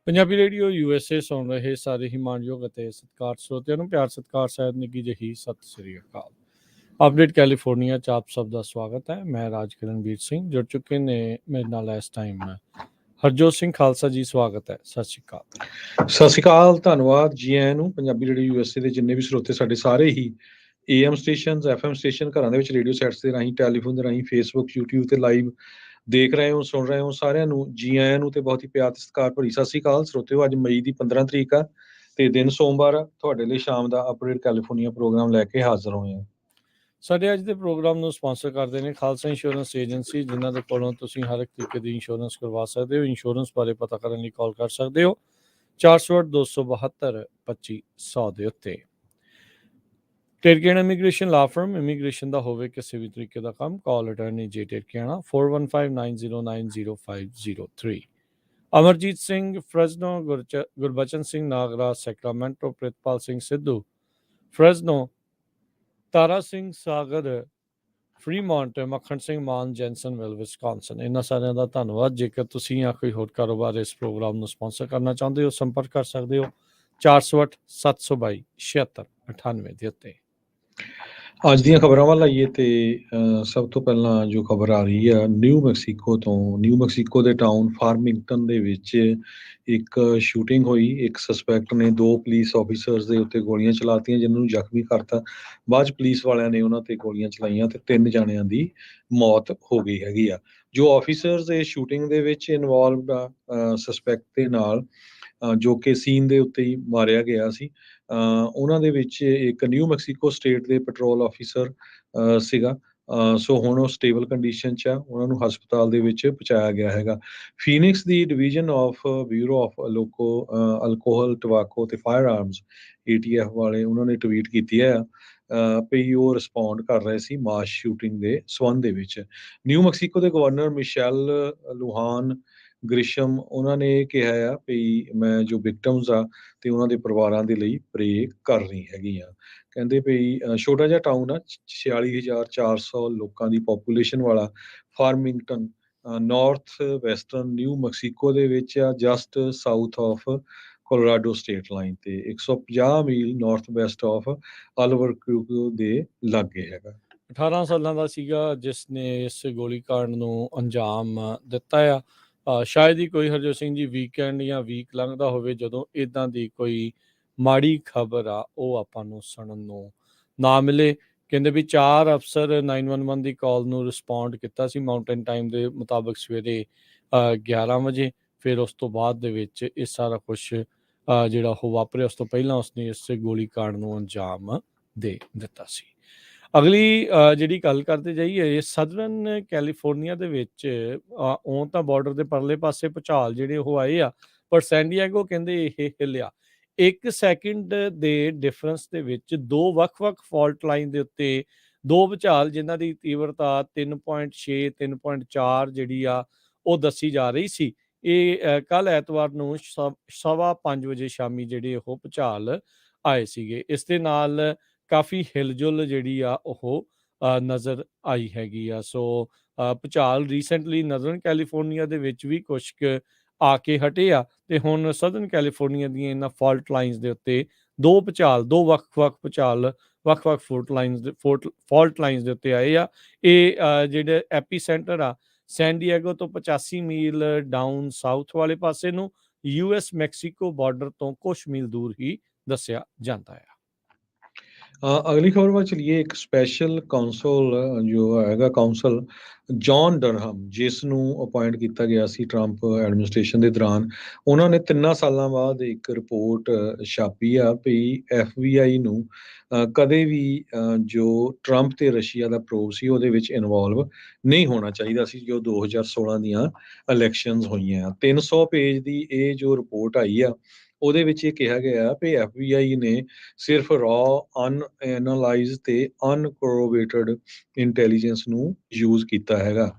Punjabi radio USA ਸੁਣ ਰਹੇ ਸਾਰੇ ਹੀ ਮਾਣਯੋਗ ਅਤੇ ਸਤਿਕਾਰ ਸਰੋਤਿਆਂ ਨੂੰ ਪਿਆਰ ਸਤਿਕਾਰ ਸਾਹਿਬ ਨਿੱਘੀ ਜਿਹੀ ਸਤਿ ਸ੍ਰੀ ਅਕਾਲ। ਅਪਡੇਟ ਕੈਲੀਫੋਰਨੀਆ 'ਚ ਆਪ ਸਭ ਦਾ ਸਵਾਗਤ ਹੈ। ਮੈਂ ਰਾਜਕਿਰਨਵੀਰ ਸਿੰਘ ਜੁੜ ਚੁੱਕੇ ਨੇ ਮੇਰੇ ਨਾਲ ਇਸ ਟਾਈਮ ਹਰਜੋਤ ਸਿੰਘ ਖਾਲਸਾ ਜੀ, ਸਵਾਗਤ ਹੈ। ਸਤਿ ਸ੍ਰੀ ਅਕਾਲ। ਸਤਿ ਸ਼੍ਰੀ ਅਕਾਲ, ਧੰਨਵਾਦ ਜੀ ਆਇਆਂ ਨੂੰ। ਪੰਜਾਬੀ ਰੇਡੀਓ USA ਦੇ ਜਿੰਨੇ ਵੀ ਸਰੋਤੇ ਸਾਡੇ ਸਾਰੇ ਹੀ AM ਸਟੇਸ਼ਨ, FM ਸਟੇਸ਼ਨ, ਘਰਾਂ ਦੇ ਵਿੱਚ ਰੇਡੀਓ ਸੈਟਸ ਦੇ ਰਾਹੀਂ, ਟੈਲੀਫੋਨ ਦੇ ਰਾਹੀਂ, ਫੇਸਬੁੱਕ, YouTube ਤੇ ਲਾਈਵ ਦੇਖ ਰਹੇ ਹੋ, ਸੁਣ ਰਹੇ ਹੋ, ਸਾਰਿਆਂ ਨੂੰ ਜੀ ਆਇਆਂ ਨੂੰ ਤੇ ਬਹੁਤ ਹੀ ਪਿਆਰ ਤੇ ਸਤਿਕਾਰ ਭਰੀ ਸਤਿ ਸ਼੍ਰੀ ਅਕਾਲ ਸਰੋਤਿਓ। ਅੱਜ ਮਈ ਦੀ 15 ਤਰੀਕ ਆ ਤੇ ਦਿਨ ਸੋਮਵਾਰ ਆ। ਤੁਹਾਡੇ ਲਈ ਸ਼ਾਮ ਦਾ ਅਪਡੇਟ ਕੈਲੀਫੋਰਨੀਆ ਪ੍ਰੋਗਰਾਮ ਲੈ ਕੇ ਹਾਜ਼ਰ ਹੋਏ ਹਾਂ। ਸਾਡੇ ਅੱਜ ਦੇ ਪ੍ਰੋਗਰਾਮ ਨੂੰ ਸਪਾਂਸਰ ਕਰਦੇ ਨੇ ਖਾਲਸਾ ਇੰਸ਼ੋਰੈਂਸ ਏਜੰਸੀ, ਜਿਨ੍ਹਾਂ ਦੇ ਕੋਲੋਂ ਤੁਸੀਂ ਹਰ ਇੱਕ ਤਰੀਕੇ ਦੀ ਇੰਸ਼ੋਰੈਂਸ ਕਰਵਾ ਸਕਦੇ ਹੋ। ਇੰਸ਼ੋਰੈਂਸ ਬਾਰੇ ਪਤਾ ਕਰਨ ਲਈ ਕਾਲ ਕਰ ਸਕਦੇ ਹੋ 408-272-2500 ਦੇ ਉੱਤੇ। ਟੇਰਕੇਣਾ ਇਮੀਗ੍ਰੇਸ਼ਨ ਲਾ ਫਰਮ, ਇਮੀਗ੍ਰੇਸ਼ਨ ਦਾ ਹੋਵੇ ਕਿਸੇ ਵੀ ਤਰੀਕੇ ਦਾ ਕੰਮ, ਕਾਲ ਅਟਾਰਨੀ ਜੇ ਟੇਰਕੇਣਾ 4159090503। ਅਮਰਜੀਤ ਸਿੰਘ ਫਰੈਜ਼ਨੋ, ਗੁਰਬਚਨ ਸਿੰਘ ਨਾਗਰਾ ਸੈਕਰਾਮੈਂਟੋ, ਪ੍ਰਿਤਪਾਲ ਸਿੰਘ ਸਿੱਧੂ ਫਰੈਜ਼ਨੋ, ਤਾਰਾ ਸਿੰਘ ਸਾਗਰ ਫਰੀਮੌਂਟ, ਮੱਖਣ ਸਿੰਘ ਮਾਨ ਜੈਨਸਨਵਿਲ ਵਿਸਕਾਨਸਨ। ਇਹਨਾਂ ਸਾਰਿਆਂ ਦਾ ਧੰਨਵਾਦ। ਜੇਕਰ ਤੁਸੀਂ ਜਾਂ ਕੋਈ ਹੋਰ ਕਾਰੋਬਾਰ ਇਸ ਪ੍ਰੋਗਰਾਮ ਨੂੰ ਸਪਾਂਸਰ ਕਰਨਾ ਚਾਹੁੰਦੇ ਹੋ, ਸੰਪਰਕ ਕਰ ਸਕਦੇ ਹੋ 408-722-7698 ਦੇ ਉੱਤੇ। ਅੱਜ ਦੀਆਂ ਖਬਰਾਂ ਵੱਲ ਆਈਏ ਤੇ ਸਭ ਤੋਂ ਪਹਿਲਾਂ ਜੋ ਖਬਰ ਆ ਰਹੀ ਆ ਨਿਊ ਮੈਕਸੀਕੋ ਤੋਂ। ਨਿਊ ਮੈਕਸੀਕੋ ਦੇ ਟਾਊਨ ਫਾਰਮਿੰਗਟਨ ਦੇ ਵਿੱਚ ਇੱਕ ਸ਼ੂਟਿੰਗ ਹੋਈ। ਇੱਕ ਸਸਪੈਕਟ ਨੇ 2 ਪੁਲਿਸ ਆਫੀਸਰਸ ਦੇ ਉੱਤੇ ਗੋਲੀਆਂ ਚਲਾਤੀਆਂ, ਜਿਨ੍ਹਾਂ ਨੂੰ ਜ਼ਖਮੀ ਕਰਤਾ। ਬਾਅਦ 'ਚ ਪੁਲਿਸ ਵਾਲਿਆਂ ਨੇ ਉਹਨਾਂ ਤੇ ਗੋਲੀਆਂ ਚਲਾਈਆਂ ਤੇ 3 ਜਣਿਆਂ ਦੀ ਮੌਤ ਹੋ ਗਈ ਹੈਗੀ ਆ। ਜੋ ਆਫੀਸਰਸ ਇਹ ਸ਼ੂਟਿੰਗ ਦੇ ਵਿੱਚ ਇਨਵੋਲਵਡ ਆ ਸਸਪੈਕਟ ਦੇ ਨਾਲ, ਜੋ ਕਿ ਸੀਨ ਦੇ ਉੱਤੇ ਹੀ ਮਾਰਿਆ ਗਿਆ ਸੀ, ਉਹਨਾਂ ਦੇ ਵਿੱਚ ਇੱਕ ਨਿਊ ਮੈਕਸੀਕੋ ਸਟੇਟ ਦੇ ਪੈਟਰੋਲ ਆਫੀਸਰ ਸੀਗਾ। ਸੋ ਹੁਣ ਉਹ ਸਟੇਬਲ ਕੰਡੀਸ਼ਨ 'ਚ ਆ, ਉਹਨਾਂ ਨੂੰ ਹਸਪਤਾਲ ਦੇ ਵਿੱਚ ਪਹੁੰਚਾਇਆ ਗਿਆ ਹੈਗਾ। ਫੀਨਿਕਸ ਦੀ division of bureau of alcohol, tobacco ਤੇ ਫਾਇਰ ਆਰਮਸ ATF ਵਾਲੇ ਉਹਨਾਂ ਨੇ ਟਵੀਟ ਕੀਤੀ ਹੈ ਵੀ ਉਹ ਰਿਸਪੌਂਡ ਕਰ ਰਹੇ ਸੀ ਮਾਸ ਸ਼ੂਟਿੰਗ ਦੇ ਸੰਬੰਧ ਦੇ ਵਿੱਚ। ਨਿਊ ਮੈਕਸੀਕੋ ਦੇ ਗਵਰਨਰ ਮਿਸ਼ੈਲ ਲੁਹਾਨ ਗ੍ਰਿਸ਼ਮ ਉਹਨਾਂ ਨੇ ਇਹ ਕਿਹਾ ਆ ਵੀ ਮੈਂ ਜੋ ਵਿਕਟਮਸ ਆ ਤੇ ਉਹਨਾਂ ਦੇ ਪਰਿਵਾਰਾਂ ਦੇ ਲਈ ਪ੍ਰੇ ਕਰ ਰਹੀ ਹੈਗੀ ਆ। ਕਹਿੰਦੇ ਵੀ ਛੋਟਾ ਜਿਹਾ ਟਾਊਨ ਆ, 46,400 ਲੋਕਾਂ ਦੀ ਪੋਪੂਲੇਸ਼ਨ ਵਾਲਾ Farmington north western new Mexico ਦੇ ਵਿੱਚ ਆ, just south of Colorado state line ਤੇ 150 ਮੀਲ ਨਾਰਥ ਵੈਸਟ ਆਫ ਅਲਬਰਕੁਰਕ ਦੇ ਲਾਗੇ ਹੈਗਾ। 18 ਸਾਲਾਂ ਦਾ ਸੀਗਾ ਜਿਸ ਨੇ ਇਸ ਗੋਲੀਕਾਂਡ ਨੂੰ ਅੰਜਾਮ ਦਿੱਤਾ ਆ। ਸ਼ਾਇਦ ਹੀ ਕੋਈ ਹਰਜੋਤ ਸਿੰਘ ਜੀ ਵੀਕਐਂਡ ਜਾਂ ਵੀਕ ਲੰਘਦਾ ਹੋਵੇ ਜਦੋਂ ਇੱਦਾਂ ਦੀ ਕੋਈ ਮਾੜੀ ਖਬਰ ਆ ਉਹ ਆਪਾਂ ਨੂੰ ਸੁਣਨ ਨੂੰ ਨਾ ਮਿਲੇ। ਕਹਿੰਦੇ ਵੀ 4 ਅਫਸਰ 911 ਦੀ ਕਾਲ ਨੂੰ ਰਿਸਪੌਂਡ ਕੀਤਾ ਸੀ ਮਾਊਂਟੇਨ ਟਾਈਮ ਦੇ ਮੁਤਾਬਕ ਸਵੇਰੇ 11 ਵਜੇ। ਫਿਰ ਉਸ ਤੋਂ ਬਾਅਦ ਦੇ ਵਿੱਚ ਇਹ ਸਾਰਾ ਕੁਛ ਜਿਹੜਾ ਉਹ ਵਾਪਰਿਆ, ਉਸ ਤੋਂ ਪਹਿਲਾਂ ਉਸਨੇ ਇਸ ਗੋਲੀਕਾਂਡ ਨੂੰ ਅੰਜਾਮ ਦੇ ਦਿੱਤਾ ਸੀ। ਅਗਲੀ ਜਿਹੜੀ ਗੱਲ ਕਰਦੇ ਜਾਈਏ, ਸਦਰਨ ਕੈਲੀਫੋਰਨੀਆ ਦੇ ਵਿੱਚ ਉਹ ਤਾਂ ਬਾਰਡਰ ਦੇ ਪਰਲੇ ਪਾਸੇ ਭੁਚਾਲ ਜਿਹੜੇ ਉਹ ਆਏ ਆ, ਪਰ ਸੈਂਡੀਐਗੋ ਕਹਿੰਦੇ ਇਹ ਹਿੱਲਿਆ। 1 ਸੈਕਿੰਡ ਦੇ ਡਿਫਰੈਂਸ ਦੇ ਵਿੱਚ 2 ਵੱਖ-ਵੱਖ ਫਾਲਟ ਲਾਈਨ ਦੇ ਉੱਤੇ 2 ਭੁਚਾਲ, ਜਿਨ੍ਹਾਂ ਦੀ ਤੀਬਰਤਾ 3.6 3.4 ਜਿਹੜੀ ਆ ਉਹ ਦੱਸੀ ਜਾ ਰਹੀ ਸੀ। ਇਹ ਕੱਲ ਐਤਵਾਰ ਨੂੰ 5:15 ਵਜੇ ਸ਼ਾਮੀ ਜਿਹੜੇ ਉਹ ਭੁਚਾਲ ਆਏ ਸੀਗੇ। ਇਸ ਦੇ ਨਾਲ ਕਾਫੀ ਹਿਲਜੁਲ ਜਿਹੜੀ ਆ ਉਹ ਨਜ਼ਰ ਆਈ ਹੈਗੀ ਆ। ਸੋ ਭੁਚਾਲ ਰੀਸੈਂਟਲੀ ਨਜ਼ਰਨ ਕੈਲੀਫੋਰਨੀਆ ਦੇ ਵਿੱਚ ਵੀ ਕੁਛ ਕੁ ਆ ਕੇ ਹਟੇ ਆ ਤੇ ਹੁਣ ਸਦਰਨ ਕੈਲੀਫੋਰਨੀਆ ਦੀਆਂ ਇਹਨਾਂ ਫਾਲਟ ਲਾਈਨਸ ਦੇ ਉੱਤੇ 2 ਭੁਚਾਲ, 2 ਵੱਖ-ਵੱਖ ਭੁਚਾਲ ਵੱਖ-ਵੱਖ ਫਾਲਟ ਲਾਈਨਸ ਦੇ ਉੱਤੇ ਆਏ ਆ। ਇਹ ਜਿਹੜੇ ਐਪੀ ਸੈਂਟਰ ਆ ਸੈਂਡੀਐਗੋ ਤੋਂ 85 ਮੀਲ ਡਾਊਨ ਸਾਊਥ ਵਾਲੇ ਪਾਸੇ ਨੂੰ, US ਮੈਕਸੀਕੋ ਬਾਰਡਰ ਤੋਂ ਕੁਛ ਮੀਲ ਦੂਰ ਹੀ ਦੱਸਿਆ ਜਾਂਦਾ ਆ। ਅਗਲੀ ਖਬਰ ਵੱਲ ਚਲੀਏ। ਇੱਕ ਸਪੈਸ਼ਲ ਕਾਉਂਸਲ ਜੋ ਹੈਗਾ ਕਾਉਂਸਲ ਜੌਨ ਡਰਹਮ, ਜਿਸ ਨੂੰ ਅਪਾਇੰਟ ਕੀਤਾ ਗਿਆ ਸੀ ਟਰੰਪ ਐਡਮਿਨਿਸਟ੍ਰੇਸ਼ਨ ਦੇ ਦੌਰਾਨ, ਉਹਨਾਂ ਨੇ 3 ਸਾਲਾਂ ਬਾਅਦ ਇੱਕ ਰਿਪੋਰਟ ਛਾਪੀ ਆ ਵੀ FBI ਨੂੰ ਕਦੇ ਵੀ ਜੋ ਟਰੰਪ ਤੇ ਰਸ਼ੀਆ ਦਾ ਪ੍ਰੋਬ ਸੀ ਉਹਦੇ ਵਿੱਚ ਇਨਵੋਲਵ ਨਹੀਂ ਹੋਣਾ ਚਾਹੀਦਾ ਸੀ ਜੋ 2016 ਦੀਆਂ ਇਲੈਕਸ਼ਨਸ ਹੋਈਆਂ। 300 ਪੇਜ ਦੀ ਇਹ ਜੋ ਰਿਪੋਰਟ ਆਈ ਆ, ਉਹਦੇ ਵਿੱਚ ਇਹ ਕਿਹਾ ਗਿਆ ਵੀ FBI ਨੇ ਸਿਰਫ ਰॉ ਅਨਐਨਾਲਾਈਜ਼ ਤੇ ਅਨਕੋਰੋਬੇਟਡ ਇੰਟੈਲੀਜੈਂਸ ਨੂੰ ਯੂਜ਼ ਕੀਤਾ ਹੈਗਾ।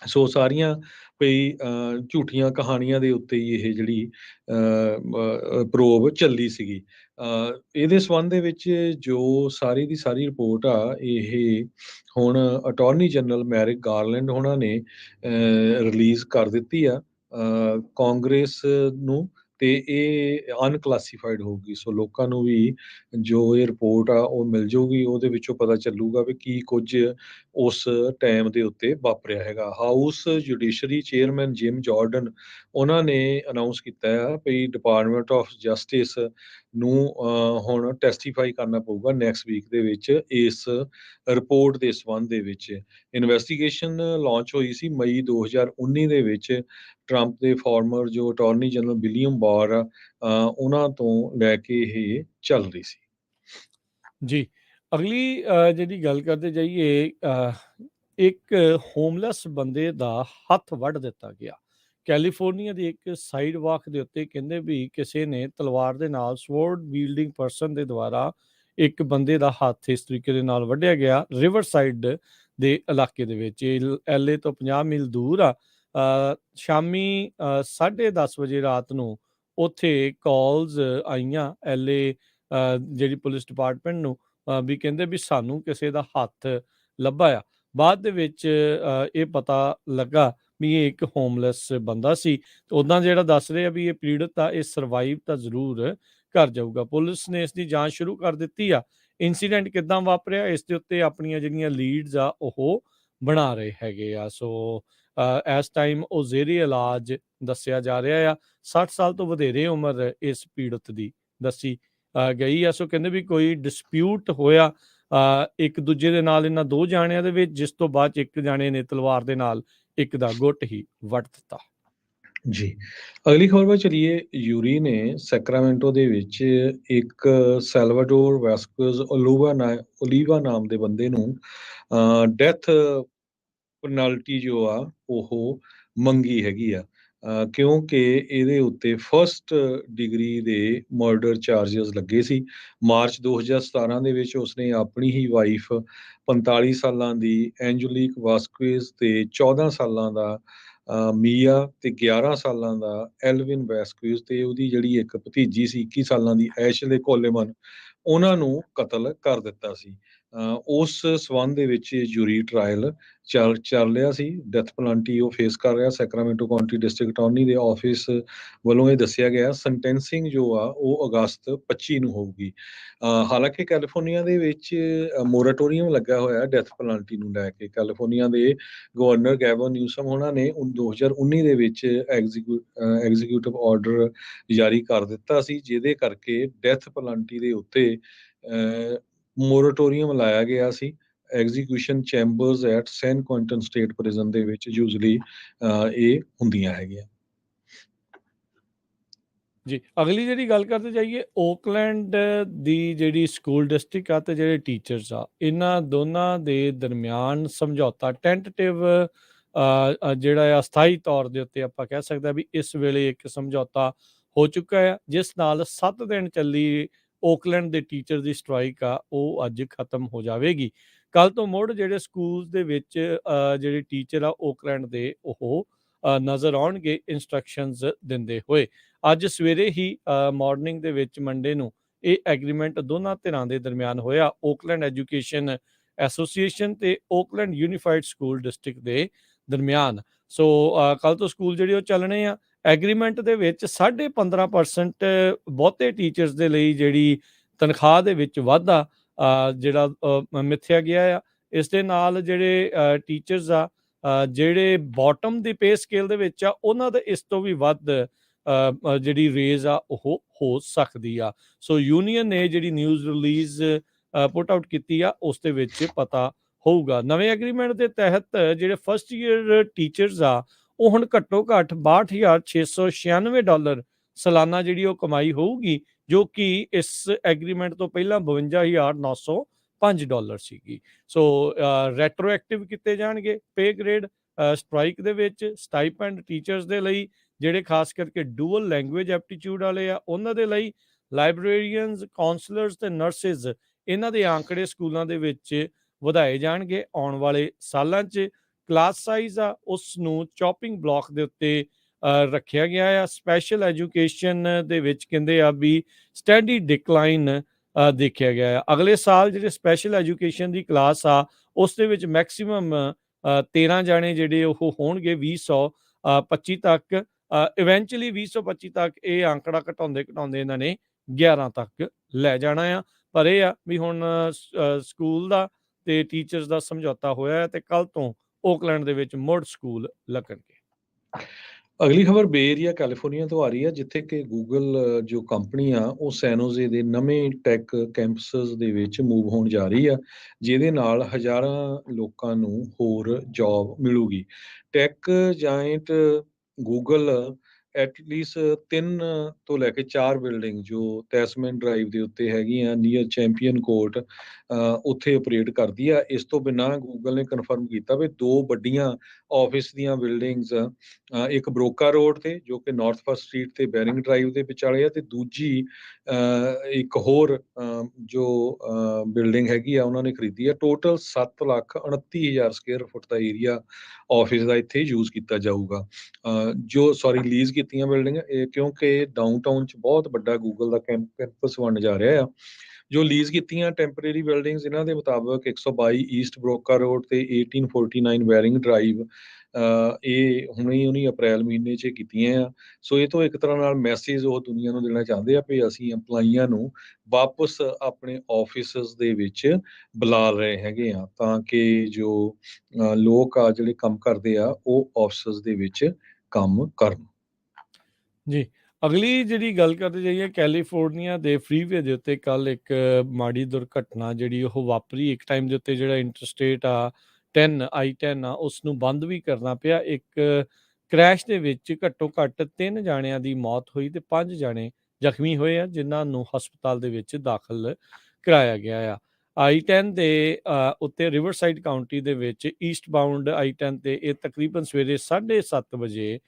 ਸੋ ਸਾਰੀਆਂ ਕੋਈ ਝੂਠੀਆਂ ਕਹਾਣੀਆਂ ਦੇ ਉੱਤੇ ਹੀ ਇਹ ਜਿਹੜੀ ਪ੍ਰੋਬ ਚੱਲੀ ਸੀਗੀ। ਇਹਦੇ ਸੰਬੰਧ ਦੇ ਵਿੱਚ ਜੋ ਸਾਰੀ ਦੀ ਸਾਰੀ ਰਿਪੋਰਟ ਆ, ਇਹ ਹੁਣ ਅਟਾਰਨੀ ਜਨਰਲ ਮੈਰਿਕ ਗਾਰਲੈਂਡ ਹੋਣਾ ਨੇ ਰਿਲੀਜ਼ ਕਰ ਦਿੱਤੀ ਆ ਕਾਂਗਰਸ ਨੂੰ, ਤੇ ਇਹ ਅਨਕਲਾਸੀਫਾਈਡ ਹੋਊਗੀ। ਸੋ ਲੋਕਾਂ ਨੂੰ ਵੀ ਜੋ ਇਹ ਰਿਪੋਰਟ ਆ ਉਹ ਮਿਲ ਜਾਊਗੀ, ਉਹਦੇ ਵਿੱਚੋਂ ਪਤਾ ਚੱਲੂਗਾ ਵੀ ਕੀ ਕੁਝ ਉਸ ਟਾਈਮ ਦੇ ਉੱਤੇ ਵਾਪਰਿਆ ਹੈਗਾ। House judiciary chairman gym Jordan, ਉਹਨਾਂ ਨੇ ਅਨਾਉਂਸ ਕੀਤਾ ਆ ਵੀ ਡਿਪਾਰਟਮੈਂਟ ਆਫ ਜਸਟਿਸ ਨੂੰ ਹੁਣ ਟੈਸਟੀਫਾਈ ਕਰਨਾ ਪਊਗਾ ਨੈਕਸਟ ਵੀਕ ਦੇ ਵਿੱਚ ਇਸ ਰਿਪੋਰਟ ਦੇ ਸੰਬੰਧ ਦੇ ਵਿੱਚ। ਇਨਵੈਸਟੀਗੇਸ਼ਨ ਲਾਂਚ ਹੋਈ ਸੀ ਮਈ 2019 ਦੇ ਵਿੱਚ, ਟਰੰਪ ਦੇ ਫਾਰਮਰ ਜੋ ਅਟਾਰਨੀ ਜਨਰਲ ਵਿਲੀਅਮ ਬਾਰ ਆ, ਉਹਨਾਂ ਤੋਂ ਲੈ ਕੇ ਇਹ ਚੱਲ ਰਹੀ ਸੀ। ਜੀ, ਅਗਲੀ ਜਿਹੜੀ ਗੱਲ ਕਰਦੇ ਜਾਈਏ, ਇੱਕ ਹੋਮਲੈਸ ਬੰਦੇ ਦਾ ਹੱਥ ਵੱਢ ਦਿੱਤਾ ਗਿਆ। ਕੈਲੀਫੋਰਨੀਆ ਦੀ ਇੱਕ ਸਾਈਡ ਵਾਕ ਦੇ ਉੱਤੇ ਕਹਿੰਦੇ ਵੀ ਕਿਸੇ ਨੇ ਤਲਵਾਰ ਦੇ ਨਾਲ ਸਵੋਰਡ ਵੀਲਡਿੰਗ ਪਰਸਨ ਦੇ ਦੁਆਰਾ ਇੱਕ ਬੰਦੇ ਦਾ ਹੱਥ ਇਸ ਤਰੀਕੇ ਦੇ ਨਾਲ ਵੱਢਿਆ ਗਿਆ ਰਿਵਰ ਸਾਈਡ ਦੇ ਇਲਾਕੇ ਦੇ ਵਿੱਚ। LA ਤੋਂ 50 ਮੀਲ ਦੂਰ ਆ। ਸ਼ਾਮੀ 10:30 ਵਜੇ ਰਾਤ ਨੂੰ ਉੱਥੇ ਕਾਲਸ ਆਈਆਂ LA ਜਿਹੜੀ ਪੁਲਿਸ ਡਿਪਾਰਟਮੈਂਟ ਨੂੰ, ਵੀ ਕਹਿੰਦੇ ਵੀ ਸਾਨੂੰ ਕਿਸੇ ਦਾ ਹੱਥ ਲੱਭਾ ਆ। ਬਾਅਦ ਦੇ ਵਿੱਚ ਇਹ ਪਤਾ ਲੱਗਾ ਵੀ ਇਹ ਇੱਕ ਹੋਮਲੈਸ ਬੰਦਾ ਸੀ। ਉੱਦਾਂ ਜਿਹੜਾ ਦੱਸ ਰਹੇ ਆ ਵੀ ਇਹ ਪੀੜਤ ਆ, ਇਹ ਸਰਵਾਈਵ ਤਾਂ ਜ਼ਰੂਰ ਕਰ ਜਾਊਗਾ। ਪੁਲਿਸ ਨੇ ਇਸ ਦੀ ਜਾਂਚ ਸ਼ੁਰੂ ਕਰ ਦਿੱਤੀ ਆ। ਇੰਸੀਡੈਂਟ ਕਿੱਦਾਂ ਵਾਪਰਿਆ ਇਸ ਦੇ ਉੱਤੇ ਆਪਣੀਆਂ ਜਿਹੜੀਆਂ ਲੀਡਸ ਆ ਉਹ ਬਣਾ ਰਹੇ ਹੈਗੇ ਆ। ਸੋ ਇਸ ਟਾਈਮ ਉਹ ਜ਼ੇਰੇ ਇਲਾਜ ਦੱਸਿਆ ਜਾ ਰਿਹਾ ਆ। 60 ਸਾਲ ਤੋਂ ਵਧੇਰੇ ਉਮਰ ਇਸ ਪੀੜਤ ਦੀ ਦੱਸੀ ਗਈ ਆ। ਸੋ ਕਹਿੰਦੇ ਵੀ ਕੋਈ ਡਿਸਪਿਊਟ ਹੋਇਆ ਇੱਕ ਦੂਜੇ ਦੇ ਨਾਲ ਇਹਨਾਂ ਦੋ ਜਾਣਿਆਂ ਦੇ ਵਿੱਚ, ਜਿਸ ਤੋਂ ਬਾਅਦ 'ਚ ਇੱਕ ਜਾਣੇ ਨੇ ਤਲਵਾਰ ਦੇ ਨਾਲ ਇੱਕ ਦਾ ਗੁੱਟ ਹੀ ਵੱਢ ਦਿੱਤਾ। ਜੀ, ਅਗਲੀ ਖਬਰ ਵੱਲ ਚਲੀਏ। ਯੂਰੀ ਨੇ ਸੈਕਰਾਮੈਂਟੋ ਦੇ ਵਿੱਚ ਇੱਕ ਸੈਲਵਾਡੋਰ ਵੈਸਕੁਜ਼ ਓਲੀਵਾ ਨਾਮ ਦੇ ਬੰਦੇ ਨੂੰ ਡੈਥ ਪੈਨਲਟੀ ਜੋ ਆ ਉਹ ਮੰਗੀ ਹੈਗੀ ਆ, ਕਿਉਂਕਿ ਇਹਦੇ ਉੱਤੇ ਫਸਟ ਡਿਗਰੀ ਦੇ ਮਰਡਰ ਚਾਰਜਸ ਲੱਗੇ ਸੀ। ਮਾਰਚ 2017 ਦੇ ਵਿੱਚ ਉਸਨੇ ਆਪਣੀ ਹੀ ਵਾਈਫ 45 ਸਾਲਾਂ ਦੀ ਐਂਜਲੀਕ ਵਾਸਕੁਇਜ਼ ਤੇ 14 ਸਾਲਾਂ ਦਾ ਮੀਆ ਤੇ 11 ਸਾਲਾਂ ਦਾ ਐਲਵਿਨ ਵੈਸਕੁਇਜ਼ ਤੇ ਉਹਦੀ ਜਿਹੜੀ ਇੱਕ ਭਤੀਜੀ ਸੀ 21 ਸਾਲਾਂ ਦੀ ਐਸ਼ਲੇ ਕੋਲੇਮਨ, ਉਹਨਾਂ ਨੂੰ ਕਤਲ ਕਰ ਦਿੱਤਾ ਸੀ। ਉਸ ਸਬੰਧ ਦੇ ਵਿੱਚ ਜੂਰੀ ਟਰਾਇਲ ਚੱਲ ਰਿਹਾ ਸੀ। ਡੈਥ ਪੈਨਲਟੀ ਉਹ ਫੇਸ ਕਰ ਰਿਹਾ। ਸੈਕਰਾਮੈਂਟੋ ਕਾਉਂਟੀ ਡਿਸਟ੍ਰਿਕਟ ਅਟਾਰਨੀ ਦੇ ਆਫਿਸ ਵੱਲੋਂ ਇਹ ਦੱਸਿਆ ਗਿਆ। ਸੈਂਟੈਂਸਿੰਗ ਜੋ ਆ ਉਹ ਅਗਸਤ 25 ਨੂੰ ਹੋਊਗੀ। ਹਾਲਾਂਕਿ ਕੈਲੀਫੋਰਨੀਆ ਦੇ ਵਿੱਚ ਮੋਰਾਟੋਰੀਅਮ ਲੱਗਾ ਹੋਇਆ ਡੈਥ ਪੈਨਲਟੀ ਨੂੰ ਲੈ ਕੇ। ਕੈਲੀਫੋਰਨੀਆ ਦੇ ਗਵਰਨਰ ਗੈਵਨ ਨਿਊਸਮ ਉਹਨਾਂ ਨੇ 2019 ਦੇ ਵਿੱਚ ਐਗਜ਼ੀਕਿਊਟਿਵ ਆਰਡਰ ਜਾਰੀ ਕਰ ਦਿੱਤਾ ਸੀ, ਜਿਹਦੇ ਕਰਕੇ ਡੈਥ ਪੈਨਲਟੀ ਦੇ ਉੱਤੇ ਮੋਰਾਟੋਰੀਅਮ ਲਾਇਆ ਗਿਆ ਸੀ। Execution chambers at San Quentin state prison ਦੇ ਵਿੱਚ ਯੂਜ਼ਲੀ ਇਹ ਹੁੰਦੀਆਂ ਹੈਗੀਆਂ। ਜੀ, ਅਗਲੀ ਜਿਹੜੀ ਗੱਲ ਕਰਦੇ ਜਾਈਏ, ਓਕਲੈਂਡ ਦੀ ਜਿਹੜੀ ਸਕੂਲ ਡਿਸਟ੍ਰਿਕਟ ਆ ਤੇ ਜਿਹੜੇ ਟੀਚਰਸ ਆ, ਇਹਨਾਂ ਦੋਨਾਂ ਦੇ ਦਰਮਿਆਨ ਸਮਝੌਤਾ ਟੈਂਟੇਟਿਵ ਜਿਹੜਾ ਆ ਸਥਾਈ ਤੌਰ ਦੇ ਉੱਤੇ ਆਪਾਂ ਕਹਿ ਸਕਦੇ ਵੀ ਇਸ ਵੇਲੇ ਇੱਕ ਸਮਝੌਤਾ ਹੋ ਚੁੱਕਾ ਆ, ਜਿਸ ਨਾਲ 7 ਦਿਨ ਚੱਲੀ ਓਕਲੈਂਡ ਦੇ ਟੀਚਰ ਦੀ ਸਟ੍ਰਾਈਕ ਆ ਉਹ ਅੱਜ ਖਤਮ ਹੋ ਜਾਵੇਗੀ। ਕੱਲ ਤੋਂ ਮੁੜ ਜਿਹੜੇ ਸਕੂਲ ਦੇ ਵਿੱਚ ਜਿਹੜੇ ਟੀਚਰ ਆ ਓਕਲੈਂਡ ਦੇ ਉਹ ਨਜ਼ਰ ਆਉਣਗੇ ਇੰਸਟਰਕਸ਼ਨਸ ਦਿੰਦੇ ਹੋਏ। ਅੱਜ ਸਵੇਰੇ ਹੀ ਮਾਰਨਿੰਗ ਦੇ ਵਿੱਚ ਮੰਡੇ ਨੂੰ ਇਹ ਐਗਰੀਮੈਂਟ ਦੋਨਾਂ ਧਿਰਾਂ ਦੇ ਦਰਮਿਆਨ ਹੋਇਆ, ਓਕਲੈਂਡ ਐਜੂਕੇਸ਼ਨ ਐਸੋਸੀਏਸ਼ਨ ਤੇ ਓਕਲੈਂਡ ਯੂਨੀਫਾਈਡ ਸਕੂਲ ਡਿਸਟ੍ਰਿਕਟ ਦੇ ਦਰਮਿਆਨ। ਸੋ ਕੱਲ ਤੋਂ ਸਕੂਲ ਜਿਹੜੇ ਉਹ ਚੱਲਣੇ ਆ। ਐਗਰੀਮੈਂਟ ਦੇ ਵਿੱਚ 15.5% ਬਹੁਤੇ ਟੀਚਰਸ ਦੇ ਲਈ ਜਿਹੜੀ ਤਨਖਾਹ ਦੇ ਵਿੱਚ ਵਾਧਾ ਜਿਹੜਾ ਮਿੱਥਿਆ ਗਿਆ ਆ। ਇਸ ਦੇ ਨਾਲ ਜਿਹੜੇ ਟੀਚਰਸ ਆ ਜਿਹੜੇ ਬਾਟਮ ਦੀ ਪੇ ਸਕੇਲ ਦੇ ਵਿੱਚ ਆ, ਉਹਨਾਂ ਦੇ ਇਸ ਤੋਂ ਵੀ ਵੱਧ ਜਿਹੜੀ ਰੇਜ਼ ਆ ਉਹ ਹੋ ਸਕਦੀ ਆ। ਸੋ ਯੂਨੀਅਨ ਨੇ ਜਿਹੜੀ ਨਿਊਜ਼ ਰਿਲੀਜ਼ ਪੁੱਟ ਆਊਟ ਕੀਤੀ ਆ ਉਸ ਦੇ ਵਿੱਚ ਪਤਾ ਹੋਊਗਾ। ਨਵੇਂ ਐਗਰੀਮੈਂਟ ਦੇ ਤਹਿਤ ਜਿਹੜੇ ਫਸਟ ਈਅਰ ਟੀਚਰਸ ਆ ਉਹ ਹੁਣ ਘੱਟੋ ਘੱਟ $62,696 ਸਾਲਾਨਾ ਜਿਹੜੀ ਉਹ ਕਮਾਈ ਹੋਊਗੀ, ਜੋ ਕਿ ਇਸ ਐਗਰੀਮੈਂਟ ਤੋਂ ਪਹਿਲਾਂ $52,905 ਸੀਗੀ। ਸੋ ਰੈਟਰੋਐਕਟਿਵ ਕੀਤੇ ਜਾਣਗੇ ਪੇ ਗ੍ਰੇਡ। ਸਟ੍ਰਾਈਕ ਦੇ ਵਿੱਚ ਸਟਾਈਪੈਂਡ ਟੀਚਰਸ ਦੇ ਲਈ, ਜਿਹੜੇ ਖਾਸ ਕਰਕੇ ਡੂਅਲ ਲੈਂਗੁਏਜ ਐਪਟੀਚਿਊਡ ਵਾਲੇ ਆ ਉਹਨਾਂ ਦੇ ਲਈ, ਲਾਇਬ੍ਰੇਰੀਅਨਸ, ਕਾਉਂਸਲਰਸ ਤੇ ਨਰਸਿਸ, ਇਹਨਾਂ ਦੇ ਆંકੜੇ ਸਕੂਲਾਂ ਦੇ ਵਿੱਚ ਵਧਾਏ ਜਾਣਗੇ ਆਉਣ ਵਾਲੇ ਸਾਲਾਂ 'ਚ। ਕਲਾਸ ਸਾਈਜ਼ ਆ ਉਸ ਨੂੰ ਚੌਪਿੰਗ ਬਲਾਕ ਦੇ ਉੱਤੇ ਰੱਖਿਆ ਗਿਆ ਆ। ਸਪੈਸ਼ਲ ਐਜੂਕੇਸ਼ਨ ਦੇ ਵਿੱਚ ਕਹਿੰਦੇ ਆ ਵੀ ਸਟੈਡੀ ਡਿਕਲਾਈਨ ਦੇਖਿਆ ਗਿਆ ਆ। ਅਗਲੇ ਸਾਲ ਜਿਹੜੇ ਸਪੈਸ਼ਲ ਐਜੂਕੇਸ਼ਨ ਦੀ ਕਲਾਸ ਆ ਉਸ ਦੇ ਵਿੱਚ ਮੈਕਸੀਮਮ 13 ਜਾਣੇ ਜਿਹੜੇ ਉਹ ਹੋਣਗੇ 2025 ਤੱਕ। ਇਵੈਂਚੁਅਲੀ 2025 ਤੱਕ ਇਹ ਆંકੜਾ ਘਟਾਉਂਦੇ ਇਹਨਾਂ ਨੇ 11 ਤੱਕ ਲੈ ਜਾਣਾ ਆ। ਪਰ ਇਹ ਆ ਵੀ ਹੁਣ ਸਕੂਲ ਦਾ ਤੇ ਟੀਚਰਸ ਦਾ ਸਮਝੌਤਾ ਹੋਇਆ ਤੇ ਕੱਲ ਤੋਂ ਓਕਲੈਂਡ ਦੇ ਵਿੱਚ ਮੁੜ ਸਕੂਲ ਲੱਗਣਗੇ। ਅਗਲੀ ਖਬਰ ਬੇ ਏਰੀਆ ਕੈਲੀਫੋਰਨੀਆ ਤੋਂ ਆ ਰਹੀ ਹੈ, ਜਿੱਥੇ ਕਿ ਗੂਗਲ ਜੋ ਕੰਪਨੀ ਆ ਉਹ ਸੈਨੋਜ਼ੇ ਦੇ ਨਵੇਂ ਟੈਕ ਕੈਂਪਸਸ ਦੇ ਵਿੱਚ ਮੂਵ ਹੋਣ ਜਾ ਰਹੀ ਆ, ਜਿਹਦੇ ਨਾਲ ਹਜ਼ਾਰਾਂ ਲੋਕਾਂ ਨੂੰ ਹੋਰ ਜੌਬ ਮਿਲੂਗੀ। ਟੈਕ ਜਾਇੰਟ ਗੂਗਲ ਐਟਲੀਸਟ 3 ਤੋਂ ਲੈ ਕੇ 4 ਬਿਲਡਿੰਗ ਜੋ ਤੈਸਮੈਨ ਡਰਾਈਵ ਦੇ ਉੱਤੇ ਹੈਗੀਆਂ ਨੀਅਰ ਚੈਂਪੀਅਨ ਕੋਰਟ ਉੱਥੇ ਆਪਰੇਟ ਕਰਦੀ ਆ। ਇਸ ਤੋਂ ਬਿਨਾਂ ਗੂਗਲ ਨੇ ਕਨਫਰਮ ਕੀਤਾ ਵੀ 2 ਵੱਡੀਆਂ ਆਫਿਸ ਦੀਆਂ ਬਿਲਡਿੰਗਸ, ਇੱਕ ਬਰੋਕਾ ਰੋਡ ਤੇ ਜੋ ਕਿ ਨਾਰਥ ਫਸਟ ਸਟਰੀਟ ਤੇ ਬੈਰਿੰਗ ਡਰਾਈਵ ਦੇ ਵਿਚਾਲੇ ਆ, ਤੇ ਦੂਜੀ ਇੱਕ ਹੋਰ ਜੋ ਬਿਲਡਿੰਗ ਹੈਗੀ ਆ ਉਹਨਾਂ ਨੇ ਖਰੀਦੀ ਆ। ਟੋਟਲ 7,29,000 ਸਕੁਅਰ ਫੁੱਟ ਦਾ ਏਰੀਆ ਆਫਿਸ ਦਾ ਇੱਥੇ ਯੂਜ਼ ਕੀਤਾ ਜਾਊਗਾ। ਲੀਜ਼ ਕੀਤੀਆਂ ਬਿਲਡਿੰਗ, ਕਿਉਂਕਿ ਡਾਊਨਟਾਊਨ 'ਚ ਬਹੁਤ ਵੱਡਾ ਗੂਗਲ ਦਾ ਕੈਂਪਸ ਬਣਨ ਜਾ ਰਿਹਾ ਆ। ਜੋ ਲੀਜ਼ ਕੀਤੀਆਂ ਟੈਂਪਰੇਰੀ ਬਿਲਡਿੰਗਸ ਇਹਨਾਂ ਦੇ ਮੁਤਾਬਕ 122 ਈਸਟ ਬਰੋਕਾ ਰੋਡ ਤੇ 1849 ਬੈਰਿੰਗ ਡਰਾਈਵ ਇਹ ਹੁਣੀ ਅਪ੍ਰੈਲ ਮਹੀਨੇ 'ਚ ਕੀਤੀਆਂ ਆ। ਸੋ ਇਹ ਤੋਂ ਇੱਕ ਤਰ੍ਹਾਂ ਨਾਲ ਮੈਸੇਜ ਉਹ ਦੁਨੀਆ ਨੂੰ ਦੇਣਾ ਚਾਹੁੰਦੇ ਆ ਵੀ ਅਸੀਂ EMPLOYEEਆਂ ਨੂੰ ਵਾਪਸ ਆਪਣੇ ਆਫਿਸਿਸ ਦੇ ਵਿੱਚ ਬੁਲਾ ਰਹੇ ਹੈਗੇ ਆ, ਤਾਂ ਕਿ ਜੋ ਲੋਕ ਆ ਜਿਹੜੇ ਕੰਮ ਕਰਦੇ ਆ ਉਹ ਆਫਿਸਿਸ ਦੇ ਵਿੱਚ ਕੰਮ ਕਰਨ। ਜੀ, ਅਗਲੀ ਜਿਹੜੀ ਗੱਲ ਕਰਦੇ ਜਾਈਏ, ਕੈਲੀਫੋਰਨੀਆ ਦੇ ਫਰੀਵੇ ਦੇ ਉੱਤੇ ਕੱਲ ਇੱਕ ਮਾੜੀ ਦੁਰਘਟਨਾ ਜਿਹੜੀ ਉਹ ਵਾਪਰੀ। ਇੱਕ ਟਾਈਮ ਦੇ ਉੱਤੇ ਜਿਹੜਾ ਇੰਟਰਸਟੇਟ ਆ 10 I-10 ਆ ਉਸ ਨੂੰ ਬੰਦ ਵੀ ਕਰਨਾ ਪਿਆ। ਇੱਕ ਕ੍ਰੈਸ਼ ਦੇ ਵਿੱਚ ਘੱਟੋ ਘੱਟ 3 ਜਾਣਿਆਂ ਦੀ ਮੌਤ ਹੋਈ ਤੇ 5 ਜਾਣੇ ਜ਼ਖਮੀ ਹੋਏ ਆ, ਜਿਨ੍ਹਾਂ ਨੂੰ ਹਸਪਤਾਲ ਦੇ ਵਿੱਚ ਦਾਖਲ ਕਰਾਇਆ ਗਿਆ ਆ। I-10 ਦੇ ਉੱਤੇ ਰਿਵਰਸਾਈਡ ਕਾਊਂਟੀ ਦੇ ਵਿੱਚ ਈਸਟ ਬਾਉਂਡ I-10 ਤੇ ਇਹ ਤਕਰੀਬਨ ਸਵੇਰੇ 7:30 ਵਜੇ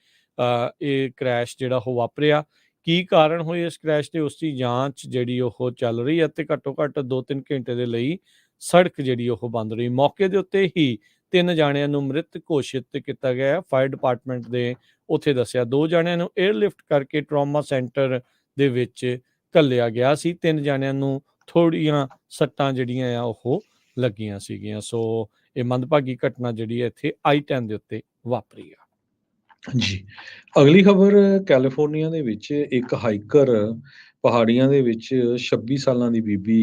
ਇਹ ਕ੍ਰੈਸ਼ ਜਿਹੜਾ ਉਹ ਵਾਪਰਿਆ। ਕੀ ਕਾਰਨ ਹੋਏ ਇਸ ਕ੍ਰੈਸ਼ ਦੇ ਉਸ ਦੀ ਜਾਂਚ ਜਿਹੜੀ ਉਹ ਚੱਲ ਰਹੀ ਹੈ ਤੇ ਘੱਟੋ ਘੱਟ 2-3 ਘੰਟੇ ਦੇ ਲਈ ਸੜਕ ਜਿਹੜੀ ਉਹ ਬੰਦ ਰਹੀ। ਮੌਕੇ ਦੇ ਉੱਤੇ ਹੀ 3 ਜਾਣਿਆਂ ਨੂੰ ਮ੍ਰਿਤ ਘੋਸ਼ਿਤ ਕੀਤਾ ਗਿਆ। ਫਾਇਰ ਡਿਪਾਰਟਮੈਂਟ ਦੇ ਉੱਥੇ ਦੱਸਿਆ 2 ਜਾਣਿਆਂ ਨੂੰ 에ਅਰਲਿਫਟ ਕਰਕੇ ਟਰਾਮਾ ਸੈਂਟਰ ਦੇ ਵਿੱਚ ਘੱਲਿਆ ਗਿਆ ਸੀ। 3 ਜਾਣਿਆਂ ਨੂੰ ਥੋੜ੍ਹੀਆਂ ਸੱਟਾਂ ਜਿਹੜੀਆਂ ਆ ਉਹ ਲੱਗੀਆਂ ਸੀਗੀਆਂ। ਸੋ ਇਹ ਮੰਦਭਾਗੀ ਘਟਨਾ ਜਿਹੜੀ ਹੈ ਇੱਥੇ I-10 ਦੇ ਉੱਤੇ ਵਾਪਰੀ ਆ। ਜੀ, ਅਗਲੀ ਖਬਰ ਕੈਲੀਫੋਰਨੀਆ ਦੇ ਵਿੱਚ ਇੱਕ ਹਾਈਕਰ ਪਹਾੜੀਆਂ ਦੇ ਵਿੱਚ 26 ਸਾਲਾਂ ਦੀ ਬੀਬੀ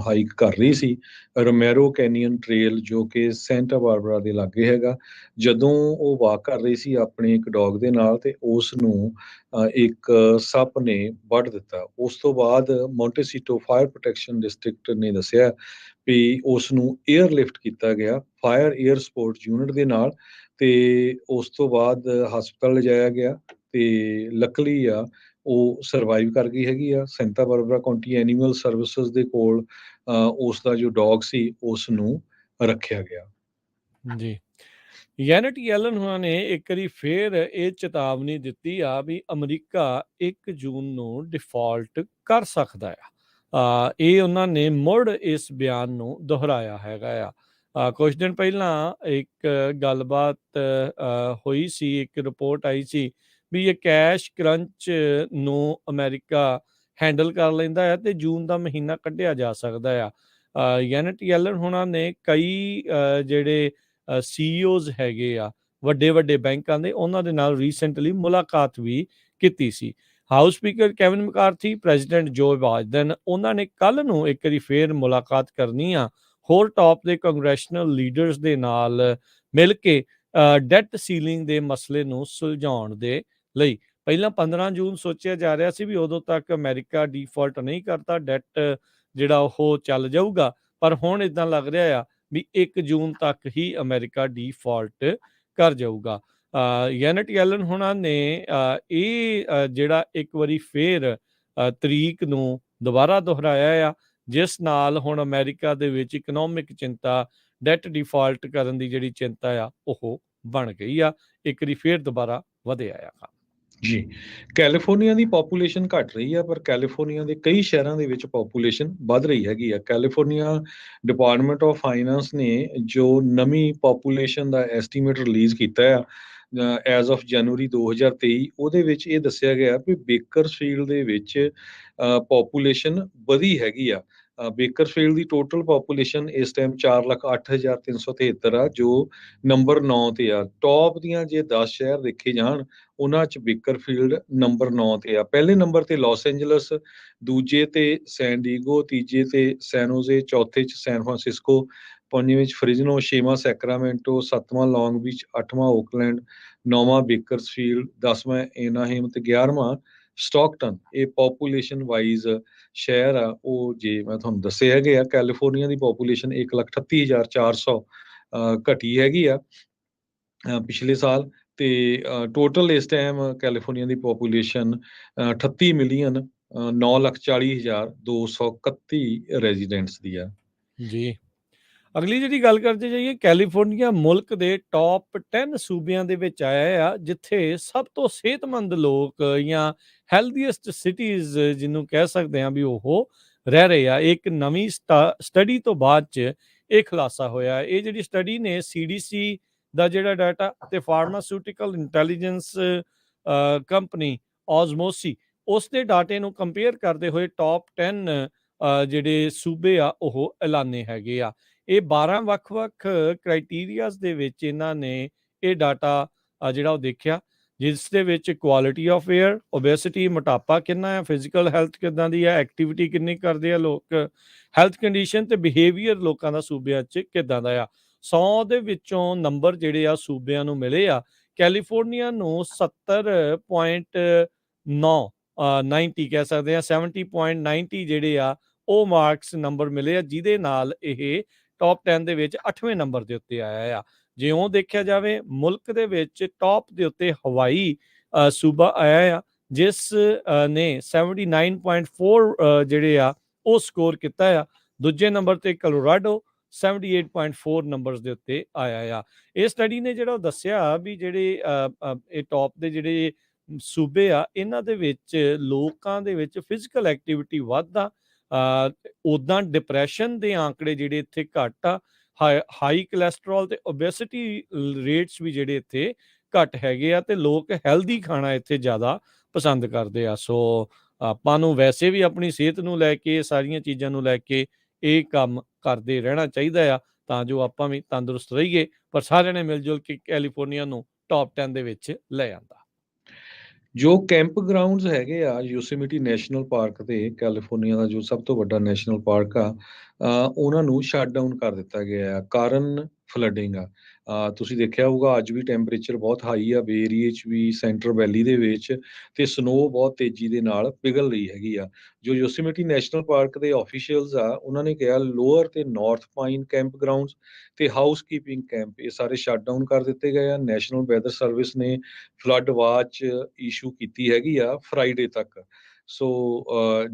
ਹਾਈਕ ਕਰ ਰਹੀ ਸੀ ਰੋਮੈਰੋ ਕੈਨੀਅਨ ਟ੍ਰੇਲ, ਜੋ ਕਿ ਸੈਂਟਾ ਬਾਰਬਰਾ ਦੇ ਲਾਗੇ ਹੈਗਾ। ਜਦੋਂ ਉਹ ਵਾਕ ਕਰ ਰਹੀ ਸੀ ਆਪਣੇ ਇੱਕ ਡੌਗ ਦੇ ਨਾਲ, ਤੇ ਉਸ ਨੂੰ ਇੱਕ ਸੱਪ ਨੇ ਵੱਢ ਦਿੱਤਾ। ਉਸ ਤੋਂ ਬਾਅਦ ਮੌਂਟੇਸੀਟੋ ਫਾਇਰ ਪ੍ਰੋਟੈਕਸ਼ਨ ਡਿਸਟ੍ਰਿਕਟ ਨੇ ਦੱਸਿਆ ਵੀ ਉਸ ਨੂੰ 에ਅਰਲਿਫਟ ਕੀਤਾ ਗਿਆ ਫਾਇਰ ਏਅਰ ਸਪੋਰਟ ਯੂਨਿਟ ਦੇ ਨਾਲ, ਤੇ ਉਸ ਤੋਂ ਬਾਅਦ ਹਸਪਤਾਲ ਲਿਜਾਇਆ ਗਿਆ ਤੇ ਲੱਕਲੀ ਆ ਉਹ ਸਰਵਾਈਵ ਕਰ ਗਈ ਹੈਗੀ ਆ। Santa Barbara County animal services ਦੇ ਕੋਲ ਉਸ ਦਾ ਜੋ ਡੌਗ ਸੀ ਉਸ ਨੂੰ ਰੱਖਿਆ ਗਿਆ। ਜੀ, ਯੈਨਟ ਯੈਲਨ ਹੋਣਾ ਨੇ ਇੱਕ ਵਾਰੀ ਫੇਰ ਇਹ ਚੇਤਾਵਨੀ ਦਿੱਤੀ ਆ ਵੀ ਅਮਰੀਕਾ 1 ਜੂਨ ਨੂੰ ਡਿਫਾਲਟ ਕਰ ਸਕਦਾ ਆ। ਇਹ ਉਹਨਾਂ ਨੇ ਮੁੜ ਇਸ ਬਿਆਨ ਨੂੰ ਦੁਹਰਾਇਆ ਹੈਗਾ ਆ। ਕੁਝ ਦਿਨ ਪਹਿਲਾਂ ਇੱਕ ਗੱਲਬਾਤ ਹੋਈ ਸੀ, ਇੱਕ ਰਿਪੋਰਟ ਆਈ ਸੀ ਵੀ ਇਹ ਕੈਸ਼ ਕਰੰਚ ਨੂੰ ਅਮਰੀਕਾ ਹੈਂਡਲ ਕਰ ਲੈਂਦਾ ਹੈ ਤੇ ਜੂਨ ਦਾ ਮਹੀਨਾ ਕੱਢਿਆ ਜਾ ਸਕਦਾ ਆ। ਯੈਨਟ ਯੈਲਨ ਹੋਣਾ ਨੇ ਕਈ ਜਿਹੜੇ CEOs ਹੈਗੇ ਆ ਵੱਡੇ ਵੱਡੇ ਬੈਂਕਾਂ ਦੇ, ਉਹਨਾਂ ਦੇ ਨਾਲ ਰੀਸੈਂਟਲੀ ਮੁਲਾਕਾਤ ਵੀ ਕੀਤੀ ਸੀ। ਹਾਊਸ ਸਪੀਕਰ ਕੈਵਿਨ ਮੈਕਾਰਥੀ, ਪ੍ਰੈਜ਼ੀਡੈਂਟ ਜੋ ਬਾਈਡਨ, ਉਹਨਾਂ ਨੇ ਕੱਲ ਨੂੰ ਇੱਕ ਵਾਰੀ ਫੇਰ ਮੁਲਾਕਾਤ ਕਰਨੀ ਆ ਹੋਰ ਟਾਪ ਦੇ ਕੰਗਰੈਸ਼ਨਲ ਲੀਡਰਸ ਦੇ ਨਾਲ ਮਿਲ ਕੇ ਡੈਟ ਸੀਲਿੰਗ ਦੇ ਮਸਲੇ ਨੂੰ ਸੁਲਝਾਉਣ ਦੇ ਲਈ। ਪਹਿਲਾਂ 15 ਜੂਨ ਸੋਚਿਆ ਜਾ ਰਿਹਾ ਸੀ ਵੀ ਉਦੋਂ ਤੱਕ ਅਮਰੀਕਾ ਡਿਫਾਲਟ ਨਹੀਂ ਕਰਤਾ, ਡੈਟ ਜਿਹੜਾ ਉਹ ਚੱਲ ਜਾਊਗਾ, ਪਰ ਹੁਣ ਇਦਾਂ ਲੱਗ ਰਿਹਾ ਆ ਵੀ 1 ਜੂਨ ਤੱਕ ਹੀ ਅਮਰੀਕਾ ਡਿਫਾਲਟ ਕਰ ਜਾਊਗਾ। ਯੈਨਟ ਯੈਲਨ ਹੋਣਾ ਨੇ ਇਹ ਜਿਹੜਾ ਇੱਕ ਵਾਰੀ ਫੇਰ ਤਰੀਕ ਨੂੰ ਦੁਬਾਰਾ ਦੁਹਰਾਇਆ ਆ, ਜਿਸ ਨਾਲ ਹੁਣ ਅਮਰੀਕਾ ਦੇ ਵਿੱਚ ਇਕਨੋਮਿਕ ਚਿੰਤਾ, ਡੈਟ ਡਿਫਾਲਟ ਕਰਨ ਦੀ ਜਿਹੜੀ ਚਿੰਤਾ ਆ ਉਹ ਬਣ ਗਈ ਆ। ਇੱਕ ਵਾਰੀ ਫੇਰ ਦੁਬਾਰਾ ਵਧਿਆ ਆ। ਜੀ, ਕੈਲੀਫੋਰਨੀਆ ਦੀ ਪੋਪੂਲੇਸ਼ਨ ਘਟ ਰਹੀ ਆ, ਪਰ ਕੈਲੀਫੋਰਨੀਆ ਦੇ ਕਈ ਸ਼ਹਿਰਾਂ ਦੇ ਵਿੱਚ ਪੋਪੂਲੇਸ਼ਨ ਵੱਧ ਰਹੀ ਹੈਗੀ ਆ। ਕੈਲੀਫੋਰਨੀਆ ਡਿਪਾਰਟਮੈਂਟ ਆਫ ਫਾਈਨੈਂਸ ਨੇ ਜੋ ਨਵੀਂ ਪੋਪੂਲੇਸ਼ਨ ਦਾ ਐਸਟੀਮੇਟ ਰਿਲੀਜ਼ ਕੀਤਾ ਆ, ਐਜ਼ ਆਫ ਜਨਵਰੀ 2023 ਉਹਦੇ ਵਿੱਚ ਇਹ ਦੱਸਿਆ ਗਿਆ ਵੀ ਬੇਕਰਸਫੀਲਡ ਦੇ ਵਿੱਚ ਪੋਪੂਲੇਸ਼ਨ ਵਧੀ ਹੈਗੀ ਆ। ਬੇਕਰਸਫੀਲਡ ਦੀ ਟੋਟਲ ਪੋਪੂਲੇਸ਼ਨ ਇਸ ਟਾਈਮ 4,08,373 ਆ, ਜੋ ਨੰਬਰ 9 ਤੇ ਆ। ਟੌਪ ਦੀਆਂ ਜੇ 10 ਸ਼ਹਿਰ ਦੇਖੇ ਜਾਣ, ਉਹਨਾਂ 'ਚ ਬੇਕਰਫੀਲਡ ਨੰਬਰ 9 ਤੇ ਆ। ਪਹਿਲੇ ਨੰਬਰ ਤੇ ਲਾਸ ਐਂਜਲਸ, ਦੂਜੇ ਤੇ ਸੈਨ ਡੀਗੋ, ਤੀਜੇ ਤੇ ਸੈਨ ਹੋਜ਼ੇ, ਚੌਥੇ 'ਚ ਸੈਨ ਫਰਾਂਸਿਸਕੋ, ਪੰਜਵੇਂ 'ਚ ਫ੍ਰਿਜ਼ਨੋ, ਛੇਵਾਂ ਸੈਕਰਾਮੈਂਟੋ, ਸੱਤਵਾਂ ਲੌਂਗ ਬੀਚ, ਅੱਠਵਾਂ ਓਕਲੈਂਡ, ਨੌਵਾਂ ਬੇਕਰਸਫੀਲਡ, 10ਵਾਂ ਐਨਾਹੀਮ ਤੇ 11ਵਾਂ ਸਟਾਕਟਨ। ਇਹ ਪੋਪੂਲੇਸ਼ਨ ਵਾਈਜ਼ ਸ਼ਹਿਰ ਆ ਉਹ ਜੇ ਮੈਂ ਤੁਹਾਨੂੰ ਦੱਸੇ ਹੈਗੇ ਆ। ਕੈਲੀਫੋਰਨੀਆ ਦੀ ਪੋਪੂਲੇਸ਼ਨ 1,38,400 ਘਟੀ ਹੈਗੀ ਆ ਪਿਛਲੇ ਸਾਲ, ਤੇ ਟੋਟਲ ਇਸ ਟਾਈਮ ਕੈਲੀਫੋਰਨੀਆ ਦੀ ਪੋਪੂਲੇਸ਼ਨ 38 ਮਿਲੀਅਨ 9,40,231 ਰੈਜ਼ੀਡੈਂਟਸ ਦੀ ਆ। ਜੀ, ਅਗਲੀ ਜਿਹੜੀ ਗੱਲ ਕਰਦੇ ਜਾਈਏ, ਕੈਲੀਫੋਰਨੀਆ ਮੁਲਕ ਦੇ ਟੌਪ 10 ਸੂਬਿਆਂ ਦੇ ਵਿੱਚ ਆਇਆ ਆ ਜਿੱਥੇ ਸਭ ਤੋਂ ਸਿਹਤਮੰਦ ਲੋਕ ਜਾਂ ਹੈਲਦੀਐਸਟ ਸਿਟੀਜ਼ ਜਿਹਨੂੰ ਕਹਿ ਸਕਦੇ ਹਾਂ ਵੀ ਉਹ ਰਹਿ ਰਹੇ ਆ। ਇੱਕ ਨਵੀਂ ਸਟੱਡੀ ਤੋਂ ਬਾਅਦ 'ਚ ਇਹ ਖੁਲਾਸਾ ਹੋਇਆ। ਇਹ ਜਿਹੜੀ ਸਟੱਡੀ ਨੇ CDC ਦਾ ਜਿਹੜਾ ਡਾਟਾ ਤੇ ਫਾਰਮਾਸਿਊਟੀਕਲ ਇੰਟੈਲੀਜੈਂਸ ਕੰਪਨੀ ਓਜ਼ਮੋਸੀ ਉਸ ਦੇ ਡਾਟੇ ਨੂੰ ਕੰਪੇਅਰ ਕਰਦੇ ਹੋਏ ਟੌਪ 10 ਜਿਹੜੇ ਸੂਬੇ ਆ ਉਹ ਐਲਾਨੇ ਹੈਗੇ ਆ। ਇਹ 12 ਵੱਖ-ਵੱਖ ਕ੍ਰਾਈਟੀਰੀਆਜ਼ ਦੇ ਵਿੱਚ ਇਹਨਾਂ ਨੇ ਇਹ ਡਾਟਾ ਜਿਹੜਾ ਉਹ ਦੇਖਿਆ, ਜਿਸ ਦੇ ਵਿੱਚ ਕੁਆਲਿਟੀ ਆਫ ਏਅਰ, ਓਬੇਸਿਟੀ, ਮੋਟਾਪਾ ਕਿੰਨਾ ਹੈ, ਫਿਜ਼ੀਕਲ ਹੈਲਥ ਕਿੱਦਾਂ ਦੀ ਹੈ, ਐਕਟੀਵਿਟੀ ਕਿੰਨੀ ਕਰਦੇ ਆ ਲੋਕ, ਹੈਲਥ ਕੰਡੀਸ਼ਨ ਤੇ ਬਿਹੇਵੀਅਰ ਲੋਕਾਂ ਦਾ ਸੂਬਿਆਂ 'ਚ ਕਿੱਦਾਂ ਦਾ ਆ। 100 ਦੇ ਵਿੱਚੋਂ ਨੰਬਰ ਜਿਹੜੇ ਆ ਸੂਬਿਆਂ ਨੂੰ ਮਿਲੇ ਆ। ਕੈਲੀਫੋਰਨੀਆ ਨੂੰ 70.9 90 ਕਹਿ ਸਕਦੇ ਆ, 70.90 ਜਿਹੜੇ ਆ ਉਹ ਮਾਰਕਸ ਨੰਬਰ ਮਿਲੇ ਆ, ਜਿਹਦੇ ਨਾਲ ਇਹ ਟੌਪ 10 ਦੇ ਵਿੱਚ 8ਵੇਂ ਨੰਬਰ ਦੇ ਉੱਤੇ ਆਇਆ ਆ। ਜੇ ਉਹ ਦੇਖਿਆ ਜਾਵੇ, ਮੁਲਕ ਦੇ ਵਿੱਚ ਟੌਪ ਦੇ ਉੱਤੇ ਹਵਾਈ ਸੂਬਾ ਆਇਆ ਆ, ਜਿਸ ਨੇ 79.4 ਜਿਹੜੇ ਆ ਉਹ ਸਕੋਰ ਕੀਤਾ ਆ। ਦੂਜੇ ਨੰਬਰ ਤੇ ਕੋਲੋਰਾਡੋ 78.4 ਨੰਬਰਸ ਦੇ ਉੱਤੇ ਆਇਆ ਆ। ਇਹ ਸਟੱਡੀ ਨੇ ਜਿਹੜਾ ਉਹ ਦੱਸਿਆ ਵੀ ਜਿਹੜੇ ਇਹ ਟੌਪ ਦੇ ਜਿਹੜੇ ਸੂਬੇ ਆ, ਇਹਨਾਂ ਦੇ ਵਿੱਚ ਲੋਕਾਂ ਦੇ ਵਿੱਚ ਫਿਜ਼ੀਕਲ ਐਕਟੀਵਿਟੀ ਵੱਧ ਆ। ਉੱਦਾਂ ਡਿਪਰੈਸ਼ਨ ਦੇ ਆંકੜੇ ਜਿਹੜੇ ਇੱਥੇ ਘੱਟ ਆ। ਹਾਈ ਕੋਲੈਸਟਰੋਲ ਤੇ ਓਬੇਸਿਟੀ ਰੇਟਸ ਵੀ ਜਿਹੜੇ ਇੱਥੇ ਘੱਟ ਹੈਗੇ ਆ, ਤੇ ਲੋਕ ਹੈਲਦੀ ਖਾਣਾ ਇੱਥੇ ਜ਼ਿਆਦਾ ਪਸੰਦ ਕਰਦੇ ਆ। ਸੋ ਆਪਾਂ ਨੂੰ ਵੈਸੇ ਵੀ ਆਪਣੀ ਸਿਹਤ ਨੂੰ ਲੈ ਕੇ, ਸਾਰੀਆਂ ਚੀਜ਼ਾਂ ਨੂੰ ਲੈ ਕੇ ਇਹ ਕੰਮ ਕਰਦੇ ਰਹਿਣਾ ਚਾਹੀਦਾ ਆ, ਤਾਂ ਜੋ ਆਪਾਂ ਵੀ ਤੰਦਰੁਸਤ ਰਹੀਏ। ਪਰ ਸਾਰਿਆਂ ਨੇ ਮਿਲ ਜੁਲ ਕੇ ਕੈਲੀਫੋਰਨੀਆ ਨੂੰ ਟੌਪ 10 ਦੇ ਵਿੱਚ ਲੈ ਆਂਦਾ। ਜੋ ਕੈਂਪ ਗਰਾਊਂਡਸ ਹੈਗੇ ਆ ਯੋਸੇਮਿਟੀ ਨੈਸ਼ਨਲ ਪਾਰਕ ਤੇ, ਕੈਲੀਫੋਰਨੀਆ ਦਾ ਜੋ ਸਭ ਤੋਂ ਵੱਡਾ ਨੈਸ਼ਨਲ ਪਾਰਕ ਆ, ਉਹਨਾਂ ਨੂੰ ਸ਼ਟ ਡਾਊਨ ਕਰ ਦਿੱਤਾ ਗਿਆ ਆ। ਕਾਰਨ ਫਲੱਡਿੰਗ ਆ। ਤੁਸੀਂ ਦੇਖਿਆ ਹੋਊਗਾ ਅੱਜ ਵੀ ਟੈਂਪਰੇਚਰ ਬਹੁਤ ਹਾਈ ਆ ਬੇ ਏਰੀਏ 'ਚ ਵੀ, ਸੈਂਟਰ ਵੈਲੀ ਦੇ ਵਿੱਚ, ਤੇ ਸਨੋ ਬਹੁਤ ਤੇਜ਼ੀ ਦੇ ਨਾਲ ਪਿਘਲ ਰਹੀ ਹੈਗੀ ਆ। ਜੋ ਯੋਸੇਮਿਟੀ ਨੈਸ਼ਨਲ ਪਾਰਕ ਦੇ ਆਫੀਸ਼ੀਅਲਸ ਆ, ਉਹਨਾਂ ਨੇ ਕਿਹਾ ਲੋਅਰ ਤੇ ਨਾਰਥ ਪਾਈਨ ਕੈਂਪ ਗਰਾਊਂਡਸ ਤੇ ਹਾਊਸ ਕੀਪਿੰਗ ਕੈਂਪ ਇਹ ਸਾਰੇ ਸ਼ਟ ਡਾਊਨ ਕਰ ਦਿੱਤੇ ਗਏ ਆ। ਨੈਸ਼ਨਲ ਵੈਦਰ ਸਰਵਿਸ ਨੇ ਫਲੱਡ ਵਾਚ ਇਸ਼ੂ ਕੀਤੀ ਹੈਗੀ ਆ ਫਰਾਈਡੇ ਤੱਕ। ਸੋ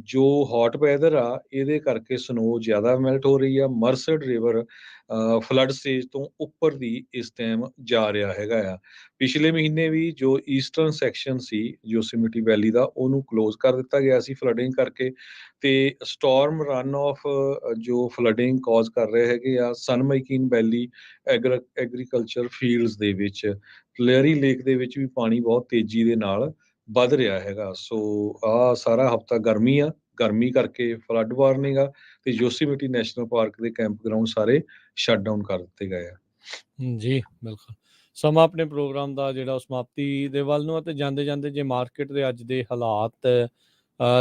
ਜੋ ਹੌਟ ਵੈਦਰ ਆ ਇਹਦੇ ਕਰਕੇ ਸਨੋ ਜ਼ਿਆਦਾ ਮੈਲਟ ਹੋ ਰਹੀ ਆ। ਮਰਸਡ ਰਿਵਰ ਫਲੱਡ ਸਟੇਜ ਤੋਂ ਉੱਪਰ ਦੀ ਇਸ ਟਾਈਮ ਜਾ ਰਿਹਾ ਹੈਗਾ ਆ। ਪਿਛਲੇ ਮਹੀਨੇ ਵੀ ਜੋ ਈਸਟਰਨ ਸੈਕਸ਼ਨ ਸੀ ਯੋਸੇਮਿਟੀ ਵੈਲੀ ਦਾ, ਉਹਨੂੰ ਕਲੋਜ਼ ਕਰ ਦਿੱਤਾ ਗਿਆ ਸੀ ਫਲੱਡਿੰਗ ਕਰਕੇ। ਤੇ ਸਟਾਰਮ ਰਨ ਆਫ ਜੋ ਫਲੱਡਿੰਗ ਕਾਜ਼ ਕਰ ਰਹੇ ਹੈਗੇ ਆ ਸਨਮਾਈਕਿਨ ਵੈਲੀ ਐਗਰੀਕਲਚਰ ਫੀਲਡਸ ਦੇ ਵਿੱਚ, ਕਲੈਰੀ ਲੇਕ ਦੇ ਵਿੱਚ ਵੀ ਪਾਣੀ ਬਹੁਤ ਤੇਜ਼ੀ ਦੇ ਨਾਲ ਵੱਧ ਰਿਹਾ ਹੈਗਾ। ਸੋ ਆਹ ਸਾਰਾ ਹਫਤਾ ਗਰਮੀ ਆ, ਗਰਮੀ ਕਰਕੇ ਫਲੱਡ ਵਾਰਨਿੰਗ ਆ, ਤੇ ਯੋਸੇਮਿਟੀ ਨੈਸ਼ਨਲ ਪਾਰਕ ਦੇ ਕੈਂਪ ਗਰਾਊਂਡ ਸਾਰੇ ਸ਼ਟ ਡਾਊਨ ਕਰ ਦਿੱਤੇ ਗਏ ਆ। ਜੀ ਬਿਲਕੁਲ। ਸਮਾਂ ਆਪਣੇ ਪ੍ਰੋਗਰਾਮ ਦਾ ਜਿਹੜਾ ਸਮਾਪਤੀ ਦੇ ਵੱਲ ਨੂੰ, ਅਤੇ ਜਾਂਦੇ ਜਾਂਦੇ ਜੇ ਮਾਰਕੀਟ ਦੇ ਅੱਜ ਦੇ ਹਾਲਾਤ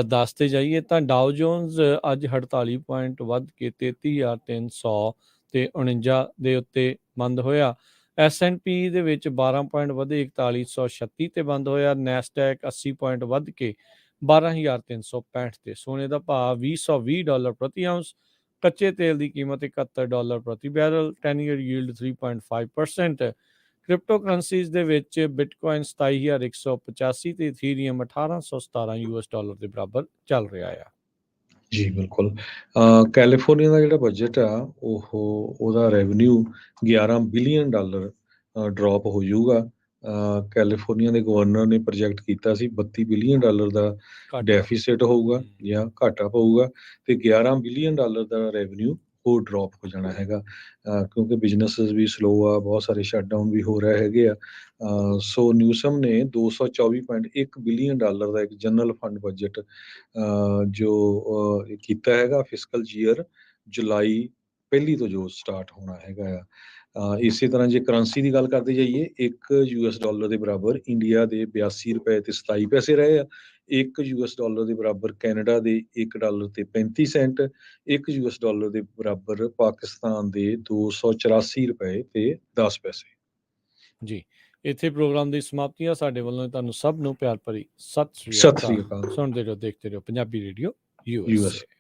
ਦੱਸਦੇ ਜਾਈਏ ਤਾਂ ਡਾਓ ਜੋਨਸ ਅੱਜ 48 ਪੁਆਇੰਟ ਵੱਧ ਕੇ 33,349 ਦੇ ਉੱਤੇ ਬੰਦ ਹੋਇਆ। S&P ਦੇ ਵਿੱਚ 12 ਪੁਆਇੰਟ ਵਧੇ 4136 ਤੇ ਬੰਦ ਹੋਇਆ। ਨੈਸਡੈਕ 80 ਪੁਆਇੰਟ ਵੱਧ ਕੇ 12,365 ਤੇ। ਸੋਨੇ ਦਾ ਭਾਅ $220 ਪ੍ਰਤੀ ਆਉਂਸ। ਕੱਚੇ ਤੇਲ ਦੀ ਕੀਮਤ $71 ਪ੍ਰਤੀ barrel. 10 year yield 3.5%। Crypto currencies ਦੇ ਵਿੱਚ ਬਿਟਕੋਇਨ 27,185 ਤੇ ਇਥੀਰੀਅਮ $1,817 ਦੇ ਬਰਾਬਰ ਚੱਲ ਰਿਹਾ ਆ। ਜੀ ਬਿਲਕੁਲ। ਕੈਲੀਫੋਰਨੀਆ ਦਾ ਜਿਹੜਾ ਬਜਟ ਆ ਉਹਦਾ ਰੈਵਨਿਊ $11 ਬਿਲੀਅਨ ਡ੍ਰੌਪ ਹੋ ਜਾਊਗਾ। ਕੈਲੀਫੋਰਨੀਆ ਦੇ ਗਵਰਨਰ ਨੇ ਪ੍ਰੋਜੈਕਟ ਕੀਤਾ ਸੀ $32 ਬਿਲੀਅਨ ਦਾ ਡੈਫੀਸਿਟ ਹੋਊਗਾ ਜਾਂ ਘਾਟਾ ਪਊਗਾ, ਤੇ $11 ਬਿਲੀਅਨ ਦਾ ਰੈਵਨਿਊ ਹੋਰ ਡ੍ਰੌਪ ਹੋ ਜਾਣਾ ਹੈਗਾ, ਕਿਉਂਕਿ ਬਿਜ਼ਨੈਸਿਸ ਵੀ ਸਲੋ ਆ, ਬਹੁਤ ਸਾਰੇ ਸ਼ਟਡਾਊਨ ਵੀ ਹੋ ਰਹੇ ਹੈਗੇ ਆ। ਸੋ ਨਿਊਸਮ ਨੇ $224.1 ਬਿਲੀਅਨ ਦਾ ਇੱਕ ਜਨਰਲ ਫੰਡ ਬਜਟ ਜੋ ਕੀਤਾ ਹੈਗਾ ਫਿਸਕਲ ਈਅਰ ਜੁਲਾਈ 1 ਤੋਂ ਜੋ ਸਟਾਰਟ ਹੋਣਾ ਹੈਗਾ ਆ। ਇਸੇ ਤਰ੍ਹਾਂ ਜੇ ਕਰੰਸੀ ਦੀ ਗੱਲ ਕਰਦੇ ਜਾਈਏ, $1 ਦੇ ਬਰਾਬਰ ਇੰਡੀਆ ਦੇ $82.27 ਰਹੇ ਆ, $1 ਦੇ ਬਰਾਬਰ ਕੈਨੇਡਾ ਦੇ $1.35, $1 ਦੇ ਬਰਾਬਰ ਪਾਕਿਸਤਾਨ ਦੇ $284.10। ਜੀ, ਇੱਥੇ ਪ੍ਰੋਗਰਾਮ ਦੀ ਸਮਾਪਤੀ ਆ। ਸਾਡੇ ਵੱਲੋਂ ਤੁਹਾਨੂੰ ਸਭ ਨੂੰ ਪਿਆਰ ਭਰੀ ਸਤਿ ਸ੍ਰੀ ਸਤਿ ਸ੍ਰੀ ਅਕਾਲ। ਅਕਾਲ। ਸੁਣਦੇ ਰਹੋ, ਦੇਖਦੇ ਰਹੋ ਪੰਜਾਬੀ ਰੇਡੀਓ US USA।